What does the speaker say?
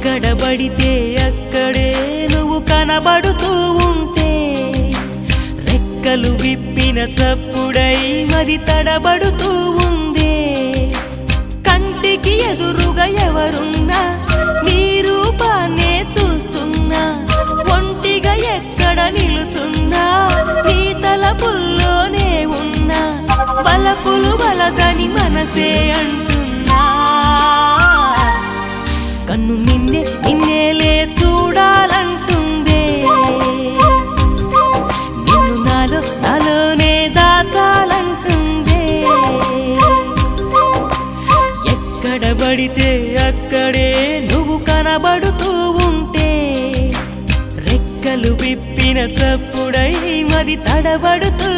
ఎక్కడ పడితే అక్కడే నువ్వు కనబడుతూ ఉంటే రెక్కలు విప్పిన చప్పుడై మది తడబడుతూ ఉందే కంటికి ఎదురుగా ఎవరున్నా నీ రూపాన్నే చూస్తున్నా ఒంటిగా ఎక్కడ నిలుచున్నా నీ తలపుల్లోనే ఉన్నా బలపులు బలదని మనసే అంటున్నా కన్ను నిన్నేలే చూడాలంటుందే నిన్ను నాలోనే దాచాలంటుందే ఎక్కడ పడితే అక్కడే నువ్వు కనబడుతూ ఉంటే రెక్కలు విప్పిన చప్పుడై మది తడబడుతూ